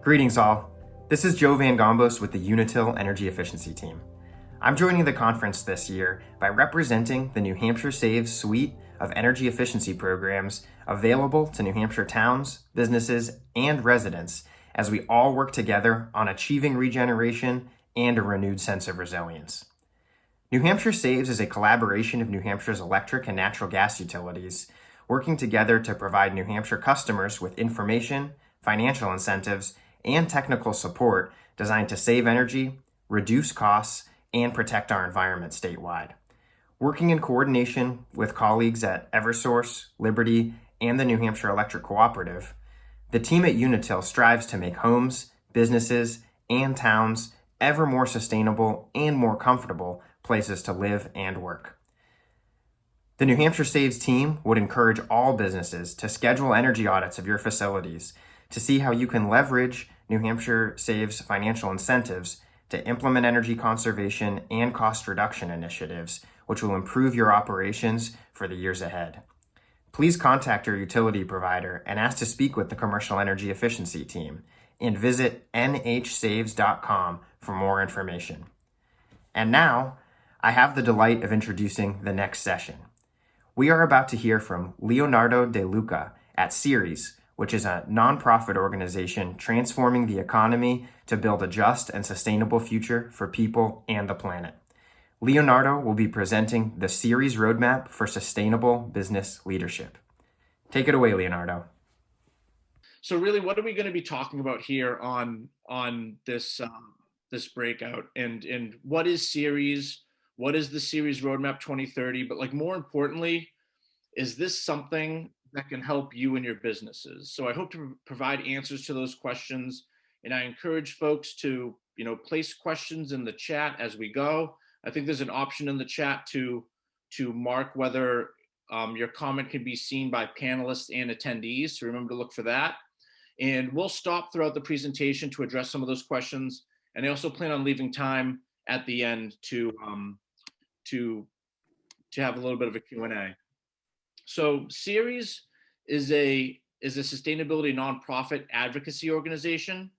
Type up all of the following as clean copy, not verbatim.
Greetings all. This is Joe Van Gombos with the Unitil Energy Efficiency Team. I'm joining the conference this year by representing the New Hampshire Saves suite of energy efficiency programs available to New Hampshire towns, businesses, and residents as we all work together on achieving regeneration and a renewed sense of resilience. New Hampshire Saves is a collaboration of New Hampshire's electric and natural gas utilities working together to provide New Hampshire customers with information, financial incentives, and technical support designed to save energy, reduce costs, and protect our environment statewide. Working in coordination with colleagues at Eversource, Liberty, and the New Hampshire Electric Cooperative, the team at Unitil strives to make homes, businesses, and towns ever more sustainable and more comfortable places to live and work. The New Hampshire Saves team would encourage all businesses to schedule energy audits of your facilities to see how you can leverage New Hampshire Saves financial incentives to implement energy conservation and cost reduction initiatives, which will improve your operations for the years ahead. Please contact your utility provider and ask to speak with the Commercial Energy Efficiency team, and visit nhsaves.com for more information. And now, I have the delight of introducing the next session. We are about to hear from Leonardo De Luca at Ceres, which is a nonprofit organization transforming the economy to build a just and sustainable future for people and the planet. Leonardo will be presenting the Ceres Roadmap for Sustainable Business Leadership. Take it away, Leonardo. So really, what are we going to be talking about here on this this breakout? And what is Ceres? What is the Ceres Roadmap 2030? But more importantly, is this something that can help you and your businesses? So I hope to provide answers to those questions, and I encourage folks to place questions in the chat as we go. I think there's an option in the chat to mark whether your comment can be seen by panelists and attendees. So remember to look for that. And we'll stop throughout the presentation to address some of those questions. And I also plan on leaving time at the end to have a little bit of a Q&A. So Ceres is a sustainability nonprofit advocacy organization,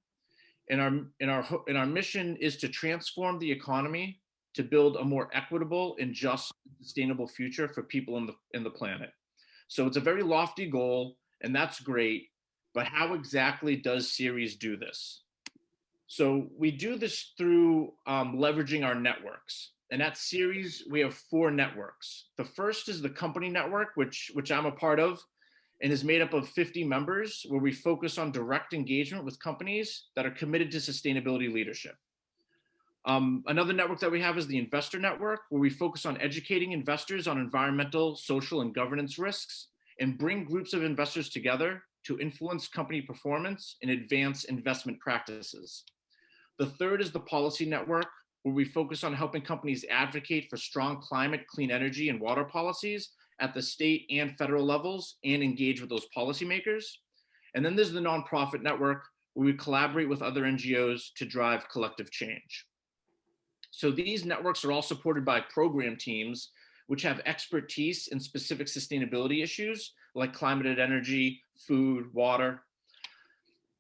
and our mission is to transform the economy to build a more equitable and just, sustainable future for people in the planet. So it's a very lofty goal, and that's great. But how exactly does Ceres do this? So we do this through leveraging our networks. And at Ceres, we have 4 networks. The first is the company network, which I'm a part of, and is made up of 50 members, where we focus on direct engagement with companies that are committed to sustainability leadership. Another network that we have is the investor network, where we focus on educating investors on environmental, social, and governance risks, and bring groups of investors together to influence company performance and advance investment practices. The third is the policy network, where we focus on helping companies advocate for strong climate, clean energy, and water policies at the state and federal levels and engage with those policymakers. And then there's the nonprofit network, where we collaborate with other NGOs to drive collective change. So these networks are all supported by program teams, which have expertise in specific sustainability issues like climate and energy, food, water.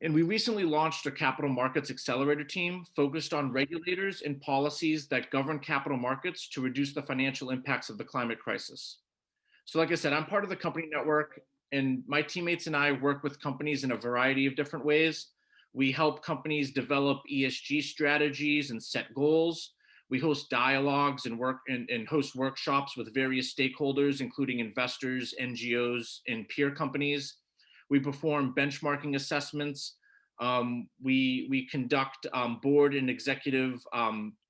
And we recently launched a capital markets accelerator team focused on regulators and policies that govern capital markets to reduce the financial impacts of the climate crisis. So like I said, I'm part of the company network, and my teammates and I work with companies in a variety of different ways. We help companies develop ESG strategies and set goals. We host dialogues and host workshops with various stakeholders, including investors, NGOs, and peer companies. We perform benchmarking assessments. We conduct board and executive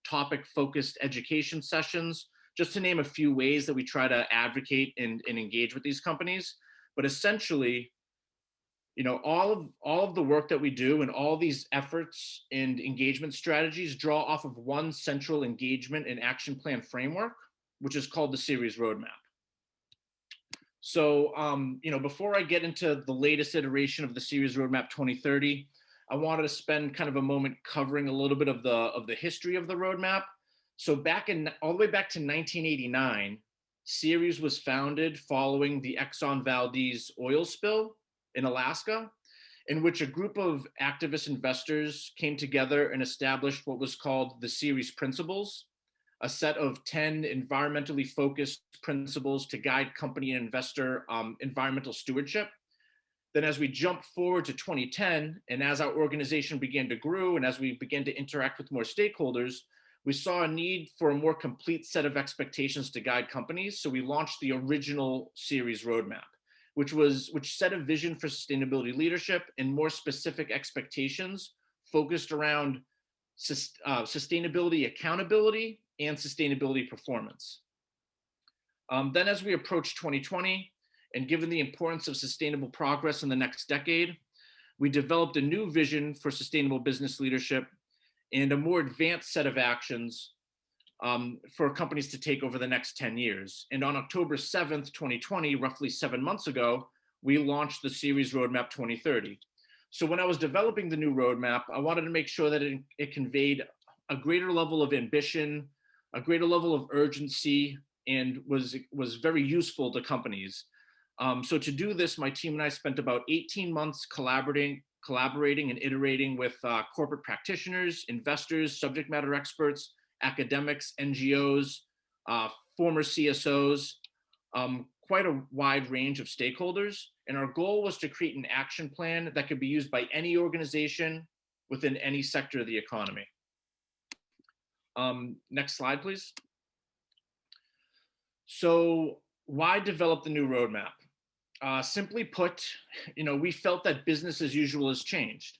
topic-focused education sessions, just to name a few ways that we try to advocate and engage with these companies. But essentially, all of the work that we do and all these efforts and engagement strategies draw off of one central engagement and action plan framework, which is called the Ceres Roadmap. So, before I get into the latest iteration of the Ceres Roadmap 2030, I wanted to spend kind of a moment covering a little bit of the history of the roadmap. So all the way back to 1989, Ceres was founded following the Exxon Valdez oil spill in Alaska. in which a group of activist investors came together and established what was called the Ceres Principles, a set of 10 environmentally focused principles to guide company and investor environmental stewardship. Then as we jump forward to 2010, and as our organization began to grow and as we began to interact with more stakeholders, we saw a need for a more complete set of expectations to guide companies. So we launched the original Ceres roadmap, which set a vision for sustainability leadership and more specific expectations focused around sustainability accountability and sustainability performance. Then as we approach 2020, and given the importance of sustainable progress in the next decade, we developed a new vision for sustainable business leadership and a more advanced set of actions for companies to take over the next 10 years. And on October 7th, 2020, roughly 7 months ago, we launched the Ceres Roadmap 2030. So when I was developing the new roadmap, I wanted to make sure that it conveyed a greater level of ambition, a greater level of urgency, and was very useful to companies. So to do this, my team and I spent about 18 months collaborating and iterating with corporate practitioners, investors, subject matter experts, academics, NGOs, former CSOs, quite a wide range of stakeholders. And our goal was to create an action plan that could be used by any organization within any sector of the economy. Next slide, please. So why develop the new roadmap? Simply put, we felt that business as usual has changed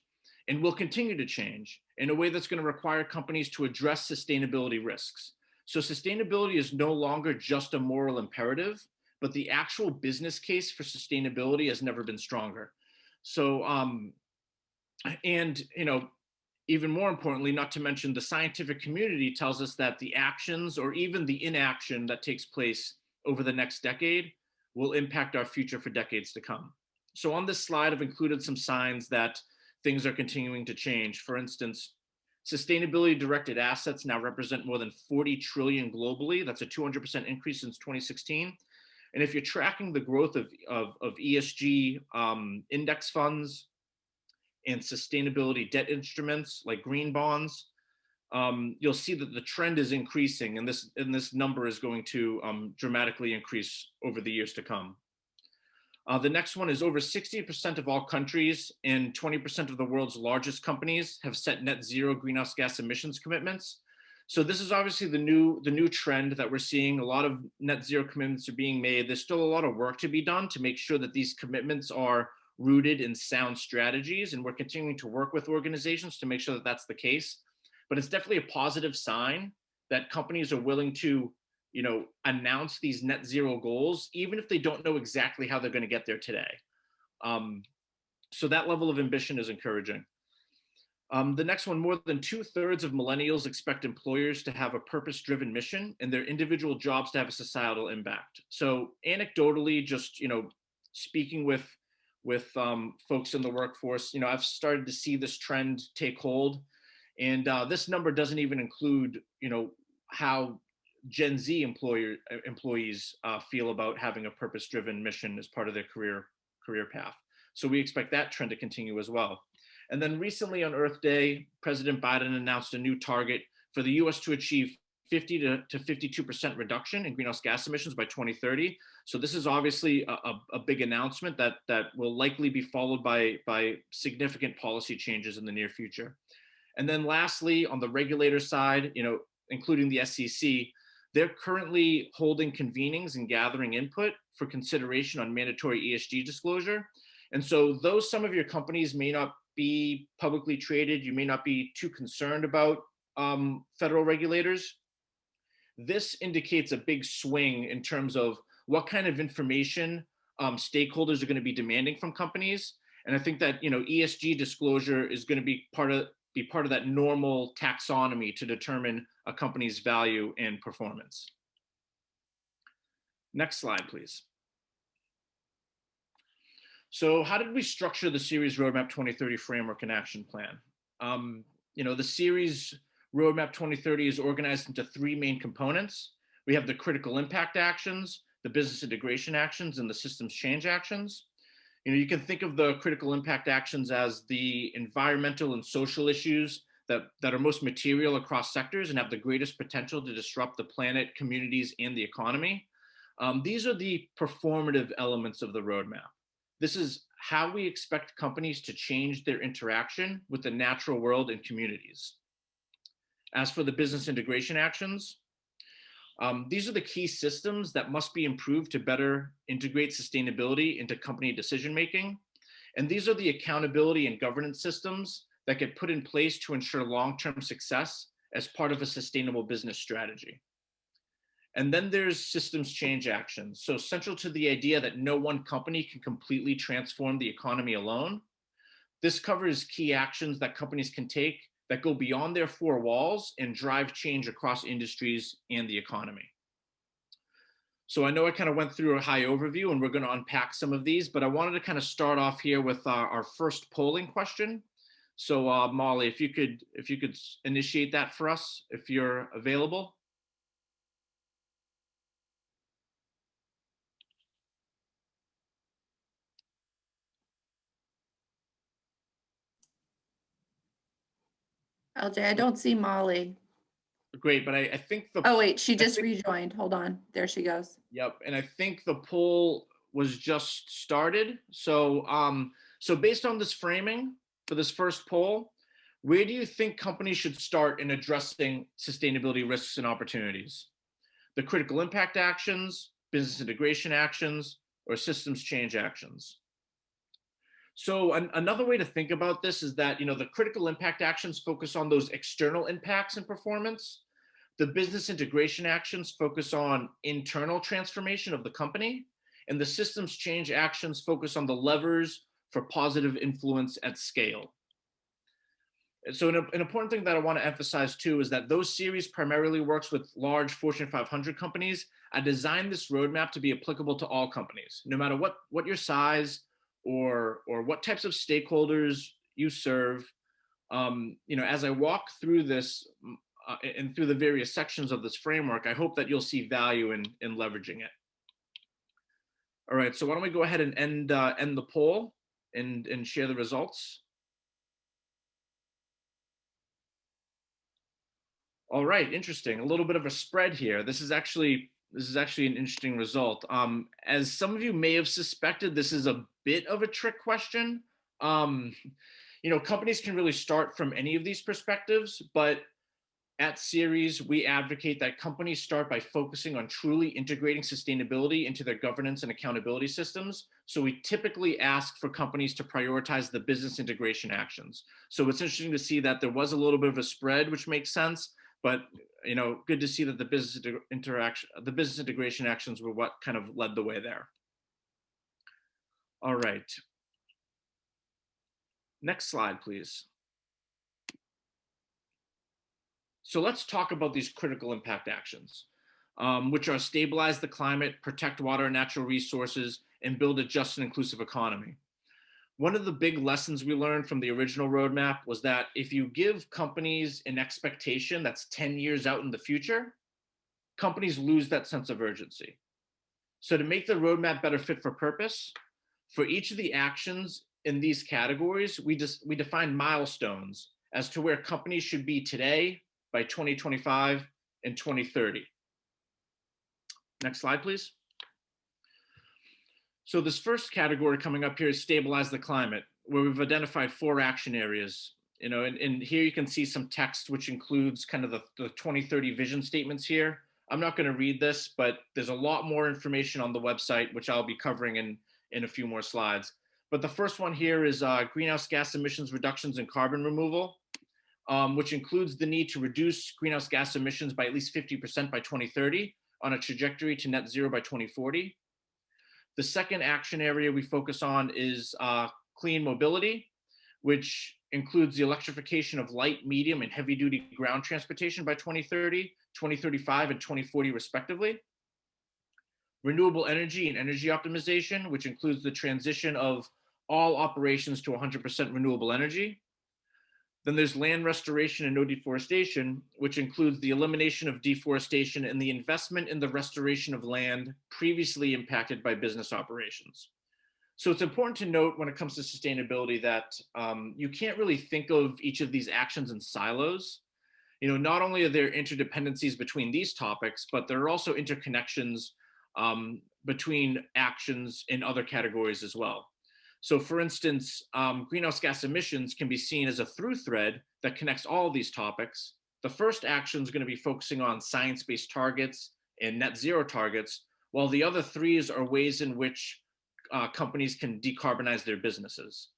and will continue to change in a way that's going to require companies to address sustainability risks. So sustainability is no longer just a moral imperative, but the actual business case for sustainability has never been stronger. So, even more importantly, not to mention the scientific community tells us that the actions or even the inaction that takes place over the next decade will impact our future for decades to come. So on this slide, I've included some signs that things are continuing to change. For instance, sustainability directed assets now represent more than 40 trillion globally. That's a 200% increase since 2016. And if you're tracking the growth of ESG index funds and sustainability debt instruments like green bonds, you'll see that the trend is increasing, and this number is going to dramatically increase over the years to come. The next one is over 60% of all countries and 20% of the world's largest companies have set net zero greenhouse gas emissions commitments. So this is obviously the new trend that we're seeing. A lot of net zero commitments are being made. There's still a lot of work to be done to make sure that these commitments are rooted in sound strategies, and we're continuing to work with organizations to make sure that that's the case. But it's definitely a positive sign that companies are willing to, announce these net zero goals, even if they don't know exactly how they're going to get there today. So that level of ambition is encouraging. The next one, more than 2/3 of millennials expect employers to have a purpose-driven mission and their individual jobs to have a societal impact. So anecdotally, just, speaking with folks in the workforce, I've started to see this trend take hold. And this number doesn't even include, how Gen Z employees feel about having a purpose-driven mission as part of their career path. So we expect that trend to continue as well. And then recently on Earth Day, President Biden announced a new target for the US to achieve 50 to 52% reduction in greenhouse gas emissions by 2030. So this is obviously a big announcement that will likely be followed by significant policy changes in the near future. And then lastly, on the regulator side, including the SEC, they're currently holding convenings and gathering input for consideration on mandatory ESG disclosure. And so though some of your companies may not be publicly traded, you may not be too concerned about federal regulators, this indicates a big swing in terms of what kind of information stakeholders are going to be demanding from companies. And I think that ESG disclosure is going to be part of that normal taxonomy to determine a company's value and performance. Next slide, please. So how did we structure the Ceres Roadmap 2030 framework and action plan? The Ceres Roadmap 2030 is organized into three main components. We have the critical impact actions, the business integration actions, and the systems change actions. You can think of the critical impact actions as the environmental and social issues that are most material across sectors and have the greatest potential to disrupt the planet, communities, and the economy. These are the performative elements of the roadmap. This is how we expect companies to change their interaction with the natural world and communities. As for the business integration actions, these are the key systems that must be improved to better integrate sustainability into company decision making. And these are the accountability and governance systems that get put in place to ensure long-term success as part of a sustainable business strategy. And then there's systems change actions. So central to the idea that no one company can completely transform the economy alone. This covers key actions that companies can take that go beyond their four walls and drive change across industries and the economy. So I know I kind of went through a high overview and we're going to unpack some of these, but I wanted to kind of start off here with our first polling question. So Molly, if you could initiate that for us, if you're available. LJ, I don't see Molly. Great, but I think Oh wait, she just rejoined. Hold on. There she goes. Yep, and I think the poll was just started. So so based on this framing for this first poll, where do you think companies should start in addressing sustainability risks and opportunities? The critical impact actions, business integration actions, or systems change actions? So another way to think about this is that, the critical impact actions focus on those external impacts and performance. The business integration actions focus on internal transformation of the company, and the systems change actions focus on the levers for positive influence at scale. And so an important thing that I want to emphasize too is that those Ceres primarily works with large Fortune 500 companies. I designed this roadmap to be applicable to all companies, no matter what your size or what types of stakeholders you serve. As I walk through this and through the various sections of this framework, I hope that you'll see value in leveraging it. All right, so why don't we go ahead and end the poll and share the results. All right, interesting. A little bit of a spread here. This is actually an interesting result. As some of you may have suspected, this is a bit of a trick question. Companies can really start from any of these perspectives, but at Ceres, we advocate that companies start by focusing on truly integrating sustainability into their governance and accountability systems. So we typically ask for companies to prioritize the business integration actions. So it's interesting to see that there was a little bit of a spread, which makes sense. But good to see that the business integration actions were what kind of led the way there. All right. Next slide, please. So let's talk about these critical impact actions, which are stabilize the climate, protect water and natural resources, and build a just and inclusive economy. One of the big lessons we learned from the original roadmap was that if you give companies an expectation that's 10 years out in the future, companies lose that sense of urgency. So to make the roadmap better fit for purpose, for each of the actions in these categories, we define milestones as to where companies should be today by 2025 and 2030. Next slide, please. So this first category coming up here is stabilize the climate, where we've identified 4 action areas. And here you can see some text, which includes kind of the 2030 vision statements here. I'm not going to read this, but there's a lot more information on the website, which I'll be covering in a few more slides. But the first one here is greenhouse gas emissions reductions and carbon removal, which includes the need to reduce greenhouse gas emissions by at least 50% by 2030 on a trajectory to net zero by 2040. The second action area we focus on is clean mobility, which includes the electrification of light, medium, and heavy-duty ground transportation by 2030, 2035, and 2040, respectively. Renewable energy and energy optimization, which includes the transition of all operations to 100% renewable energy. Then there's land restoration and no deforestation, which includes the elimination of deforestation and the investment in the restoration of land previously impacted by business operations. So it's important to note when it comes to sustainability that you can't really think of each of these actions in silos. Not only are there interdependencies between these topics, but there are also interconnections between actions in other categories as well. So for instance, greenhouse gas emissions can be seen as a through thread that connects all of these topics. The first action is going to be focusing on science-based targets and net zero targets, while the other threes are ways in which companies can decarbonize their businesses.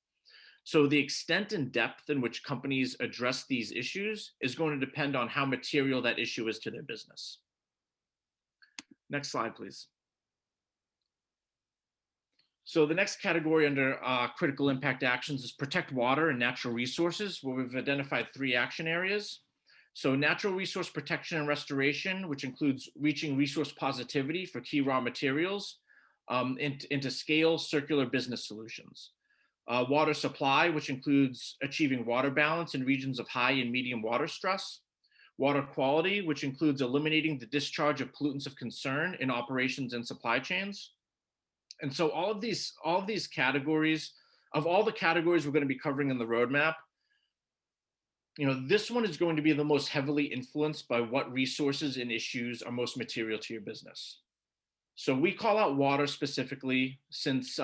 So the extent and depth in which companies address these issues is going to depend on how material that issue is to their business. Next slide, please. So the next category under critical impact actions is protect water and natural resources, where we've identified 3 action areas. So natural resource protection and restoration, which includes reaching resource positivity for key raw materials into scale circular business solutions. Water supply, which includes achieving water balance in regions of high and medium water stress. Water quality, which includes eliminating the discharge of pollutants of concern in operations and supply chains. And so all of these categories, of all the categories we're going to be covering in the roadmap, this one is going to be the most heavily influenced by what resources and issues are most material to your business. So we call out water specifically since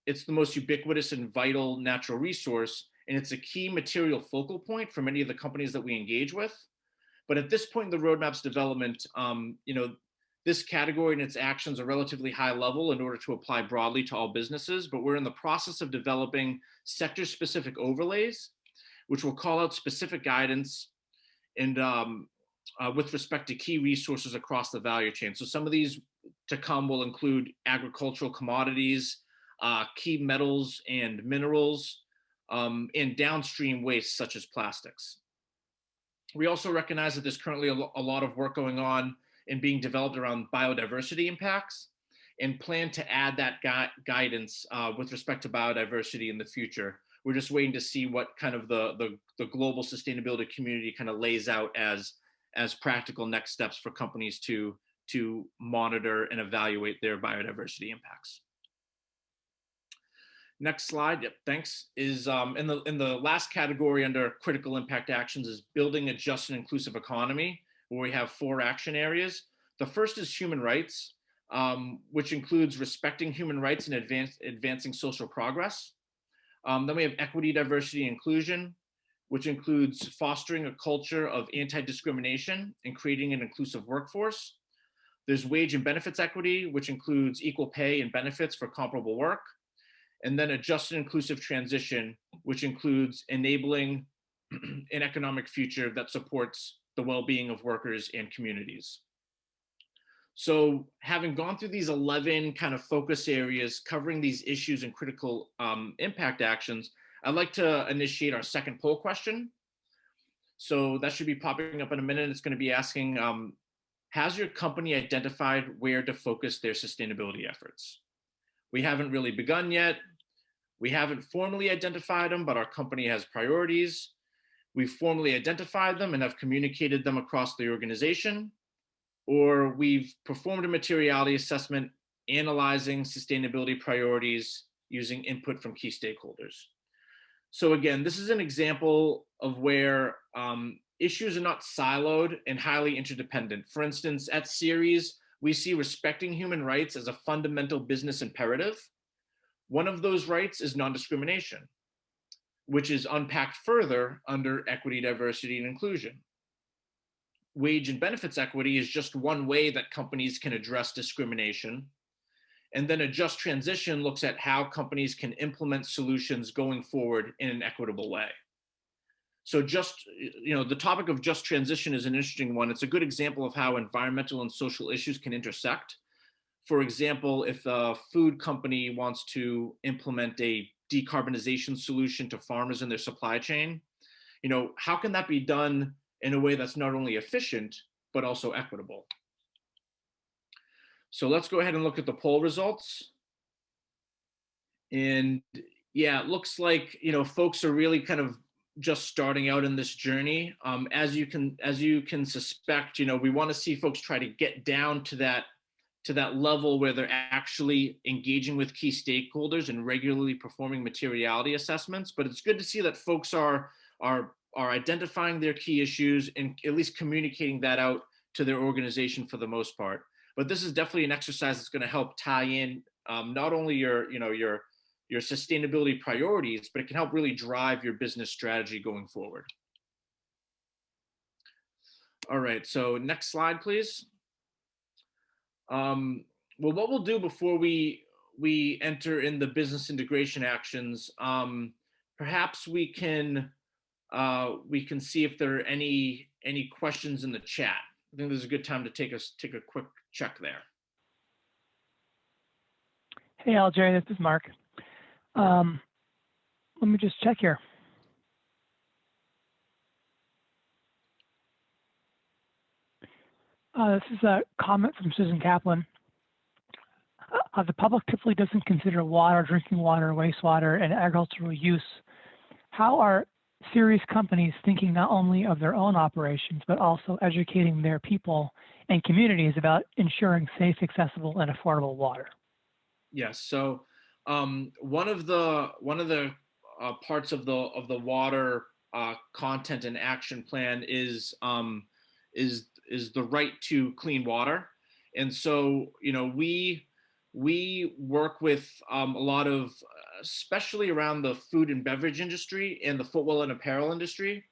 it's the most ubiquitous and vital natural resource, and it's a key material focal point for many of the companies that we engage with. But at this point in the roadmap's development, this category and its actions are relatively high level in order to apply broadly to all businesses, but we're in the process of developing sector-specific overlays, which will call out specific guidance and with respect to key resources across the value chain. So some of these to come will include agricultural commodities, key metals and minerals, and downstream waste such as plastics. We also recognize that there's currently a lot of work going on and being developed around biodiversity impacts, and plan to add that guidance with respect to biodiversity in the future. We're just waiting to see what kind of the global sustainability community kind of lays out as practical next steps for companies to monitor and evaluate their biodiversity impacts. Next slide, yep, thanks, is in the last category under critical impact actions is building a just and inclusive economy, where we have 4 action areas. The first is human rights, which includes respecting human rights and advancing social progress. Then we have equity, diversity, and inclusion, which includes fostering a culture of anti-discrimination and creating an inclusive workforce. There's wage and benefits equity, which includes equal pay and benefits for comparable work. And then a just and inclusive transition, which includes enabling an economic future that supports the well-being of workers and communities. So having gone through these 11 kind of focus areas covering these issues and critical impact actions, I'd like to initiate our second poll question. So that should be popping up in a minute. It's going to be asking, has your company identified where to focus their sustainability efforts? We haven't really begun yet. We haven't formally identified them, but our company has priorities. We've formally identified them and have communicated them across the organization, or we've performed a materiality assessment analyzing sustainability priorities using input from key stakeholders. So again, this is an example of where issues are not siloed and highly interdependent. For instance, at Ceres, we see respecting human rights as a fundamental business imperative. One of those rights is non-discrimination, which is unpacked further under equity, diversity, and inclusion. Wage and benefits equity is just one way that companies can address discrimination. And then a just transition looks at how companies can implement solutions going forward in an equitable way. So the topic of just transition is an interesting one. It's a good example of how environmental and social issues can intersect. For example, if a food company wants to implement a decarbonization solution to farmers in their supply chain, how can that be done in a way that's not only efficient, but also equitable? So let's go ahead and look at the poll results. And yeah, it looks like, folks are really kind of just starting out in this journey. As you can suspect, we want to see folks try to get down to that to that level where they're actually engaging with key stakeholders and regularly performing materiality assessments. But it's good to see that folks are identifying their key issues and at least communicating that out to their organization for the most part. But this is definitely an exercise that's going to help tie in not only your sustainability priorities, but it can help really drive your business strategy going forward. All right, so next slide, please. Well, what we'll do before we enter in the business integration actions, perhaps we can see if there are any questions in the chat. I think this is a good time to take a quick check there. Hey, Jerry, this is Mark. Let me just check here. This is a comment from Susan Kaplan. The public typically doesn't consider water, drinking water, wastewater, and agricultural use. How are Ceres companies thinking not only of their own operations, but also educating their people and communities about ensuring safe, accessible, and affordable water? Yes. So one of the parts of the water content and action plan is the right to clean water. And so, we work with a lot of, especially around the food and beverage industry and the footwear and apparel industry.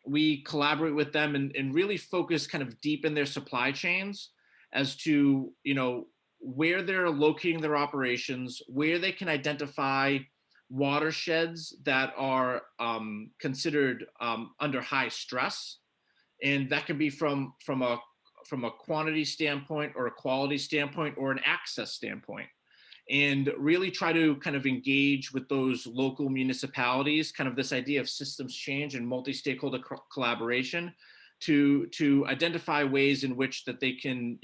We collaborate with them and really focus kind of deep in their supply chains as to, where they're locating their operations, where they can identify watersheds that are considered under high stress. And that can be from a quantity standpoint or a quality standpoint or an access standpoint, and really try to kind of engage with those local municipalities, kind of this idea of systems change and multi-stakeholder collaboration to identify ways in which that they can,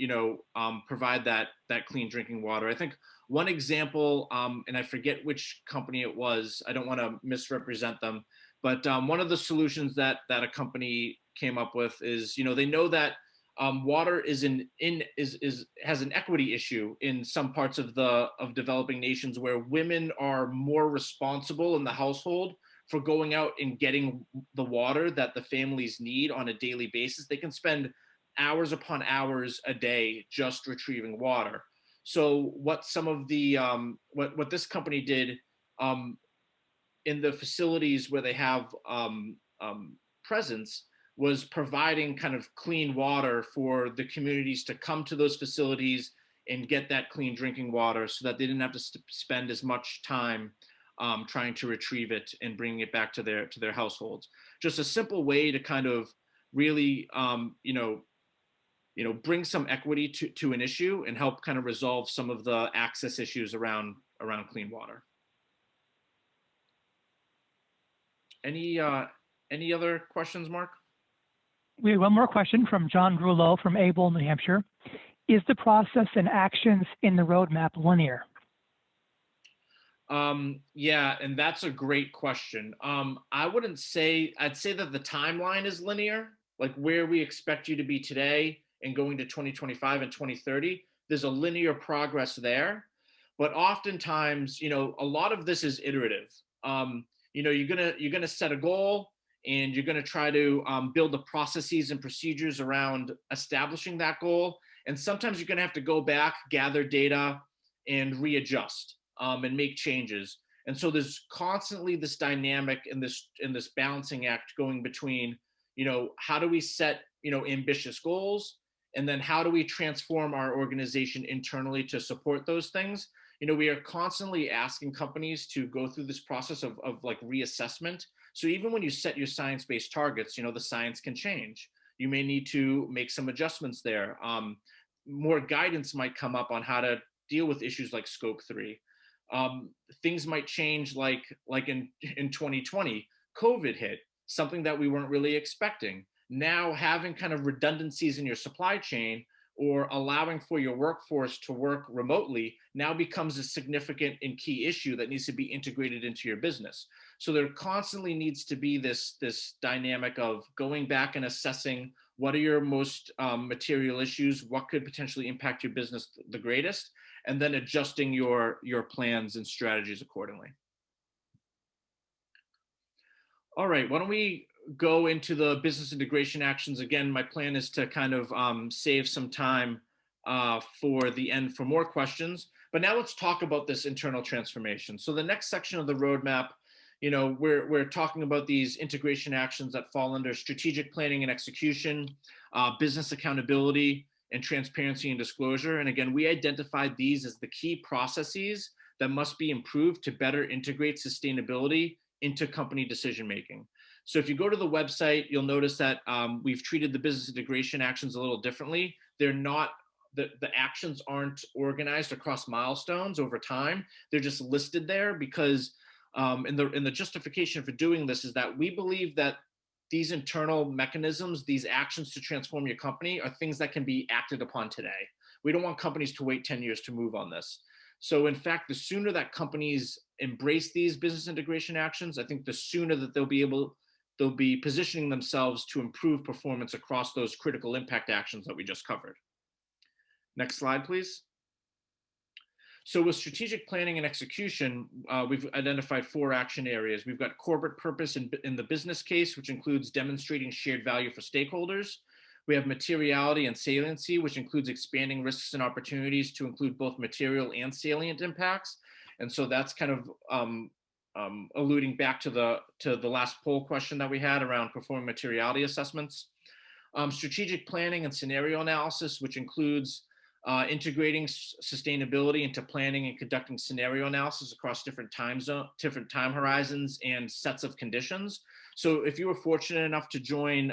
provide that clean drinking water. I think one example, and I forget which company it was, I don't want to misrepresent them, but one of the solutions that a company came up with is, they know that water has an equity issue in some parts of developing nations, where women are more responsible in the household for going out and getting the water that the families need on a daily basis. They can spend hours upon hours a day just retrieving water. So what some of the what this company did in the facilities where they have presence was providing kind of clean water for the communities to come to those facilities and get that clean drinking water, so that they didn't have to spend as much time trying to retrieve it and bringing it back to their households. Just a simple way to kind of really, bring some equity to an issue and help kind of resolve some of the access issues around clean water. Any other questions, Mark? We have one more question from John Rouleau from Able, New Hampshire. Is the process and actions in the roadmap linear? Yeah, and that's a great question. I'd say that the timeline is linear, like where we expect you to be today and going to 2025 and 2030. There's a linear progress there, but oftentimes, a lot of this is iterative. You're gonna set a goal, and you're going to try to build the processes and procedures around establishing that goal. And sometimes you're going to have to go back, gather data, and readjust and make changes. And so there's constantly this dynamic in this balancing act going between, how do we set, ambitious goals, and then how do we transform our organization internally to support those things? We are constantly asking companies to go through this process of like reassessment. So even when you set your science-based targets, the science can change. You may need to make some adjustments there. More guidance might come up on how to deal with issues like scope 3. Things might change like in 2020, COVID hit, something that we weren't really expecting. Now having kind of redundancies in your supply chain or allowing for your workforce to work remotely now becomes a significant and key issue that needs to be integrated into your business. So there constantly needs to be this dynamic of going back and assessing what are your most material issues, what could potentially impact your business the greatest, and then adjusting your plans and strategies accordingly. All right, why don't we go into the business integration actions? Again, my plan is to kind of save some time for the end for more questions. But now let's talk about this internal transformation. So the next section of the roadmap, we're talking about these integration actions that fall under strategic planning and execution, business accountability, and transparency and disclosure. And again, we identified these as the key processes that must be improved to better integrate sustainability into company decision making. So if you go to the website, you'll notice that we've treated the business integration actions a little differently. They're not, the actions aren't organized across milestones over time. They're just listed there because in the justification for doing this is that we believe that these internal mechanisms, these actions to transform your company, are things that can be acted upon today. We don't want companies to wait 10 years to move on this. So in fact, the sooner that companies embrace these business integration actions, I think the sooner that they'll be positioning themselves to improve performance across those critical impact actions that we just covered. Next slide, please. So with strategic planning and execution, we've identified 4 action areas. We've got corporate purpose in the business case, which includes demonstrating shared value for stakeholders. We have materiality and saliency, which includes expanding risks and opportunities to include both material and salient impacts. And so that's kind of alluding back to the last poll question that we had around performing materiality assessments. Strategic planning and scenario analysis, which includes integrating sustainability into planning and conducting scenario analysis across different time horizons and sets of conditions. So if you were fortunate enough to join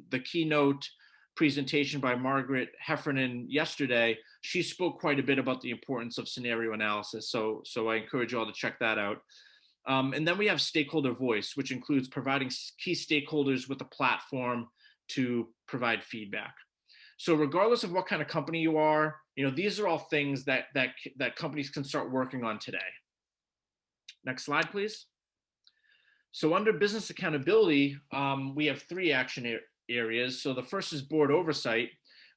the keynote presentation by Margaret Heffernan yesterday, she spoke quite a bit about the importance of scenario analysis. So I encourage you all to check that out. And then we have stakeholder voice, which includes providing key stakeholders with a platform to provide feedback. So regardless of what kind of company you are, these are all things that companies can start working on today. Next slide, please. So under business accountability, we have 3 action areas. So the first is board oversight,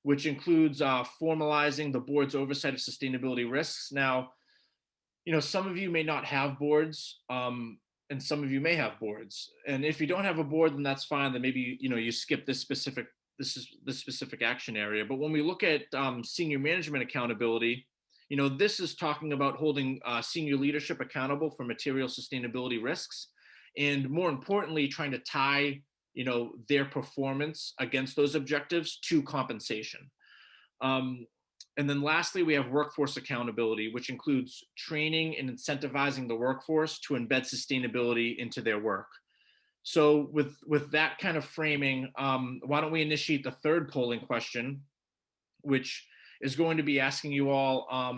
which includes formalizing the board's oversight of sustainability risks. Now, some of you may not have boards, and some of you may have boards. And if you don't have a board, then that's fine. Then maybe you skip this specific action area. But when we look at senior management accountability, this is talking about holding senior leadership accountable for material sustainability risks, and more importantly, trying to tie their performance against those objectives to compensation. And then lastly, we have workforce accountability, which includes training and incentivizing the workforce to embed sustainability into their work. So with that kind of framing, why don't we initiate the 3rd polling question, which is going to be asking you all,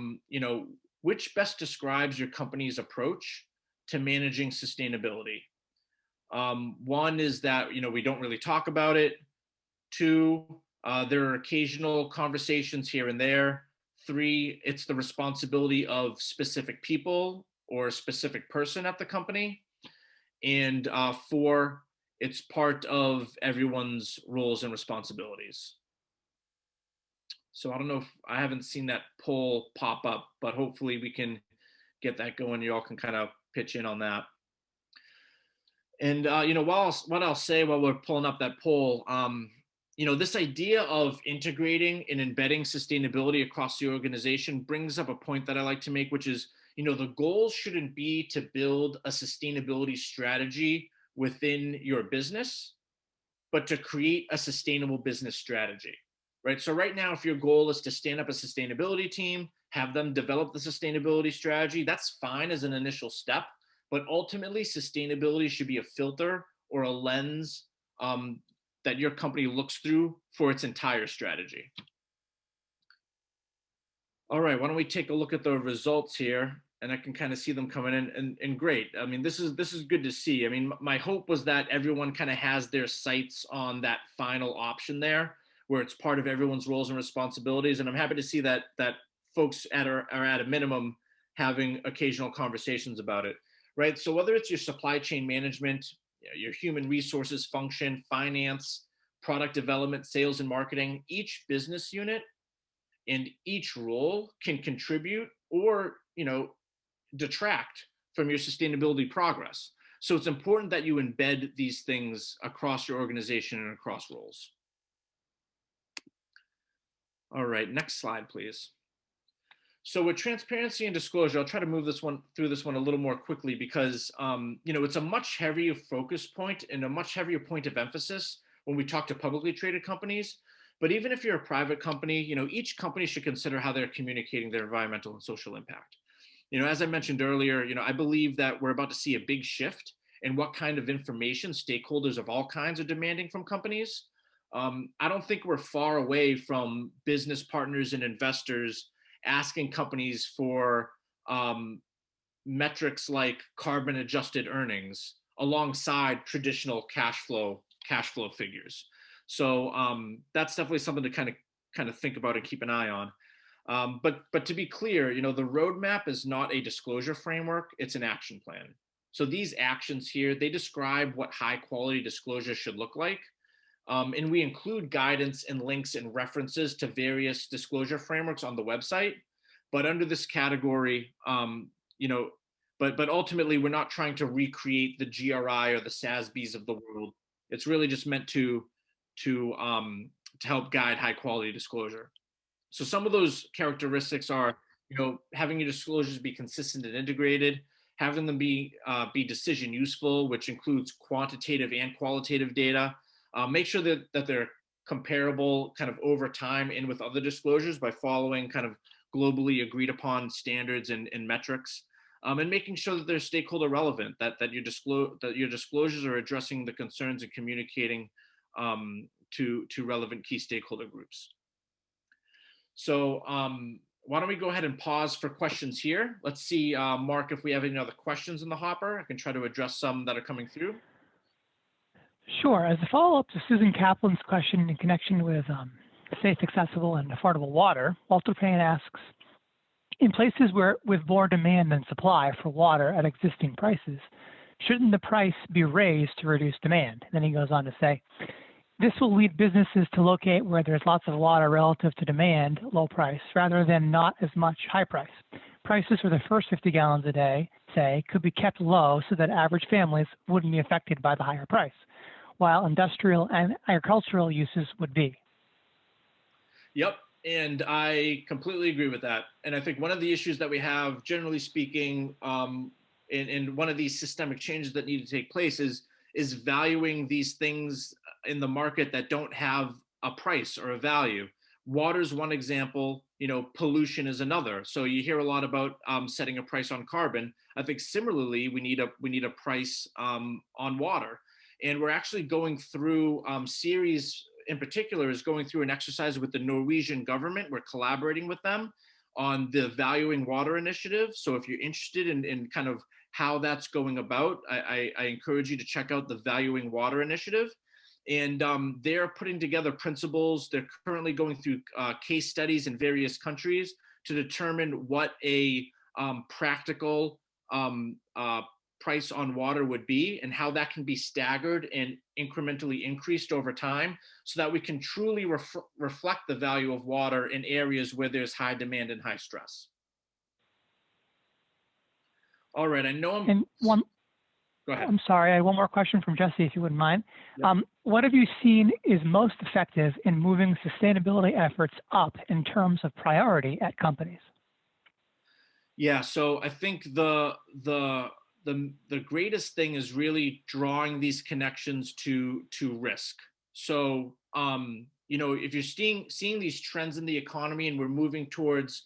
which best describes your company's approach to managing sustainability? 1 is that, we don't really talk about it. 2, there are occasional conversations here and there. 3, it's the responsibility of specific people or a specific person at the company. And 4, it's part of everyone's roles and responsibilities. So I don't know if I haven't seen that poll pop up, but hopefully we can get that going. You all can kind of pitch in on that. And what I'll say while we're pulling up that poll, this idea of integrating and embedding sustainability across the organization brings up a point that I like to make, which is, the goal shouldn't be to build a sustainability strategy within your business, but to create a sustainable business strategy, right? So right now, if your goal is to stand up a sustainability team, have them develop the sustainability strategy, that's fine as an initial step. But ultimately, sustainability should be a filter or a lens that your company looks through for its entire strategy. All right, why don't we take a look at the results here, and I can kind of see them coming in, and great. I mean, this is good to see. I mean, my hope was that everyone kind of has their sights on that final option there, where it's part of everyone's roles and responsibilities. And I'm happy to see that folks are at a minimum having occasional conversations about it, right? So whether it's your supply chain management, your human resources function, finance, product development, sales and marketing, each business unit and each role can contribute or, detract from your sustainability progress. So it's important that you embed these things across your organization and across roles. All right, next slide, please. So with transparency and disclosure, I'll try to move through this one a little more quickly because it's a much heavier focus point and a much heavier point of emphasis when we talk to publicly traded companies. But even if you're a private company, each company should consider how they're communicating their environmental and social impact. As I mentioned earlier, I believe that we're about to see a big shift in what kind of information stakeholders of all kinds are demanding from companies. I don't think we're far away from business partners and investors asking companies for metrics like carbon adjusted earnings alongside traditional cash flow figures. So that's definitely something to kind of think about and keep an eye on. But to be clear, the roadmap is not a disclosure framework, it's an action plan. So these actions here, they describe what high quality disclosure should look like. And we include guidance and links and references to various disclosure frameworks on the website. But under this category, but ultimately we're not trying to recreate the GRI or the SASBs of the world. It's really just meant to help guide high quality disclosure. So some of those characteristics are, having your disclosures be consistent and integrated, having them be decision useful, which includes quantitative and qualitative data. Make sure that they're comparable kind of over time and with other disclosures by following kind of globally agreed upon standards and metrics, and making sure that they're stakeholder relevant, that your disclosures are addressing the concerns and communicating to relevant key stakeholder groups. So why don't we go ahead and pause for questions here? Let's see, Mark, if we have any other questions in the hopper. I can try to address some that are coming through. Sure. As a follow-up to Susan Kaplan's question in connection with safe, accessible, and affordable water, Walter Payne asks, in places with more demand than supply for water at existing prices, shouldn't the price be raised to reduce demand? And then he goes on to say, this will lead businesses to locate where there's lots of water relative to demand, low price, rather than not as much high price. Prices for the first 50 gallons a day, say, could be kept low so that average families wouldn't be affected by the higher price, while industrial and agricultural uses would be. Yep, and I completely agree with that. And I think one of the issues that we have, generally speaking, in one of these systemic changes that need to take place is valuing these things in the market that don't have a price or a value. Water is one example, pollution is another. So you hear a lot about setting a price on carbon. I think similarly, we need a price on water. And we're actually going through, Ceres in particular is going through an exercise with the Norwegian government. We're collaborating with them on the Valuing Water initiative. So if you're interested in kind of how that's going about, I encourage you to check out the Valuing Water initiative. And they're putting together principles. They're currently going through case studies in various countries to determine what a practical price on water would be and how that can be staggered and incrementally increased over time so that we can truly reflect the value of water in areas where there's high demand and high stress. All right, I know Go ahead. I'm sorry, I had one more question from Jesse, if you wouldn't mind. Yep. What have you seen is most effective in moving sustainability efforts up in terms of priority at companies? Yeah, so I think the greatest thing is really drawing these connections to risk. So if you're seeing these trends in the economy and we're moving towards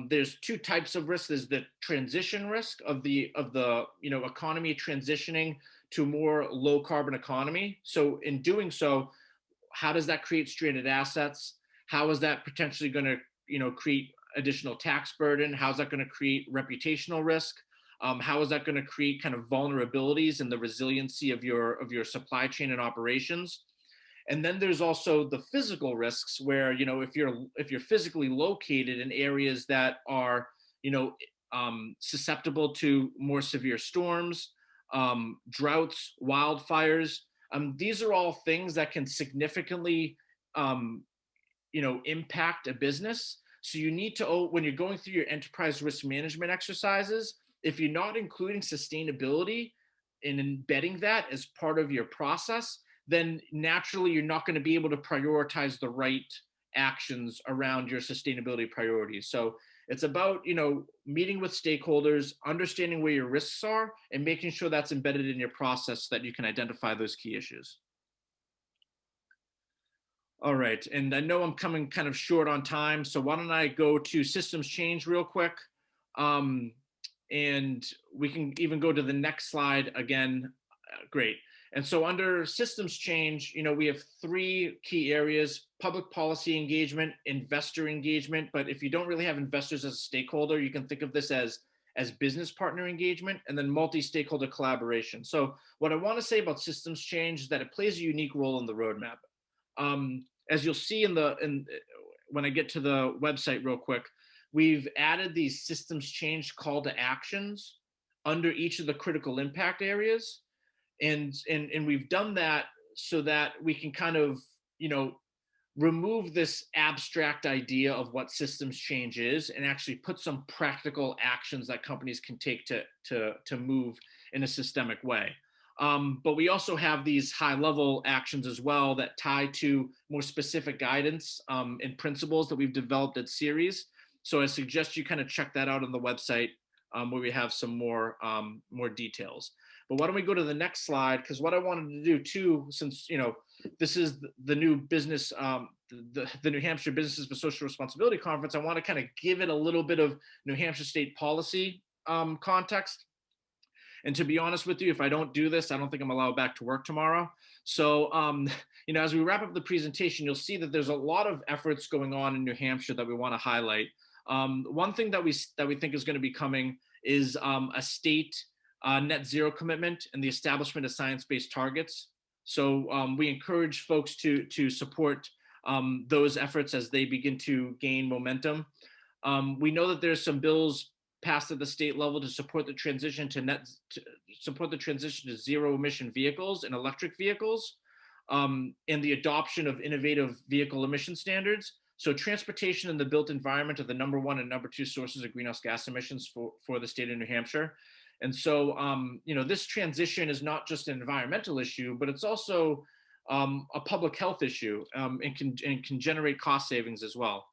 there's two types of risk. There's the transition risk of the economy transitioning to more low carbon economy. So in doing so, how does that create stranded assets? How is that potentially going to create additional tax burden? How's that going to create reputational risk? How is that going to create kind of vulnerabilities in the resiliency of your supply chain and operations? And then there's also the physical risks where, if you're physically located in areas that are, susceptible to more severe storms, droughts, wildfires, These are all things that can significantly, impact a business. So you need to, when you're going through your enterprise risk management exercises, if you're not including sustainability and embedding that as part of your process, then naturally you're not going to be able to prioritize the right actions around your sustainability priorities. So it's about, meeting with stakeholders, understanding where your risks are, and making sure that's embedded in your process so that you can identify those key issues. All right, and I know I'm coming kind of short on time, so why don't I go to systems change real quick? And we can even go to the next slide again. Great. And so under systems change, we have 3 key areas: public policy engagement, investor engagement. But if you don't really have investors as a stakeholder, you can think of this as business partner engagement, and then multi-stakeholder collaboration. So what I want to say about systems change is that it plays a unique role in the roadmap. As you'll see when I get to the website real quick, we've added these systems change call to actions under each of the critical impact areas. And we've done that so that we can kind of, remove this abstract idea of what systems change is and actually put some practical actions that companies can take to move in a systemic way. But we also have these high level actions as well that tie to more specific guidance and principles that we've developed at Ceres. So I suggest you kind of check that out on the website where we have some more details. But why don't we go to the next slide? Because what I wanted to do too, since this is the new business, the New Hampshire Businesses for Social Responsibility Conference, I want to kind of give it a little bit of New Hampshire state policy context. And to be honest with you, if I don't do this, I don't think I'm allowed back to work tomorrow. So, as we wrap up the presentation, you'll see that there's a lot of efforts going on in New Hampshire that we want to highlight. One thing that we think is going to be coming is a state net zero commitment and the establishment of science-based targets. So we encourage folks to support those efforts as they begin to gain momentum. We know that there's some bills passed at the state level to support the transition to zero emission vehicles and electric vehicles, and the adoption of innovative vehicle emission standards. So transportation and the built environment are the number 1 and number 2 sources of greenhouse gas emissions for the state of New Hampshire. And so, this transition is not just an environmental issue, but it's also a public health issue, and can generate cost savings as well.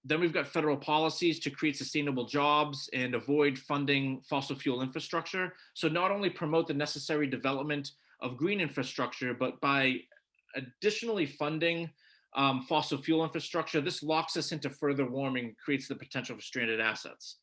Then we've got federal policies to create sustainable jobs and avoid funding fossil fuel infrastructure. So not only promote the necessary development of green infrastructure, but by additionally funding fossil fuel infrastructure, this locks us into further warming, creates the potential for stranded assets.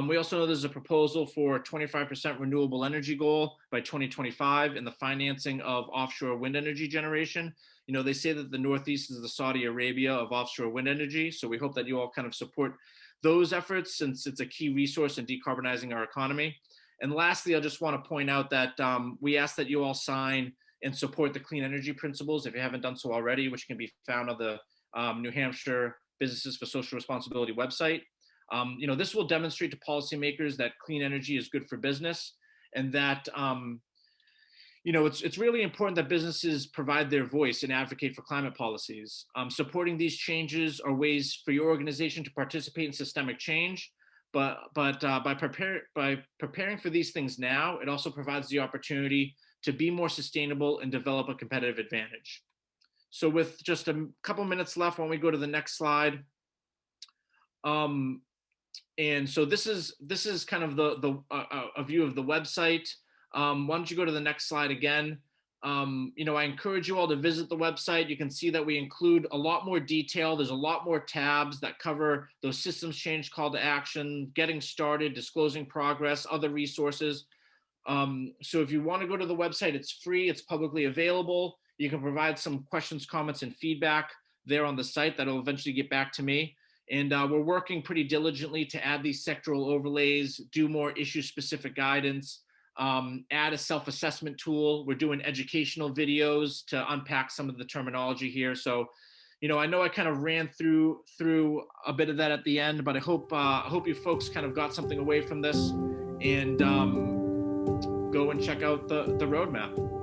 We also know there's a proposal for a 25% renewable energy goal by 2025 and the financing of offshore wind energy generation. They say that the Northeast is the Saudi Arabia of offshore wind energy. So we hope that you all kind of support those efforts, since it's a key resource in decarbonizing our economy. And lastly, I just want to point out that we ask that you all sign and support the clean energy principles if you haven't done so already, which can be found on the New Hampshire Businesses for Social Responsibility website. This will demonstrate to policymakers that clean energy is good for business, and that it's really important that businesses provide their voice and advocate for climate policies. Supporting these changes are ways for your organization to participate in systemic change. But by preparing for these things now, it also provides the opportunity to be more sustainable and develop a competitive advantage. So with just a couple minutes left, why don't we go to the next slide? And so this is kind of a view of the website. Why don't you go to the next slide again? I encourage you all to visit the website. You can see that we include a lot more detail. There's a lot more tabs that cover those systems change call to action, getting started, disclosing progress, other resources. So if you want to go to the website, it's free, it's publicly available. You can provide some questions, comments, and feedback there on the site that'll eventually get back to me. And we're working pretty diligently to add these sectoral overlays, do more issue-specific guidance, add a self-assessment tool. We're doing educational videos to unpack some of the terminology here. So, I know I kind of ran through a bit of that at the end, but I hope you folks kind of got something away from this. And go go and check out the roadmap.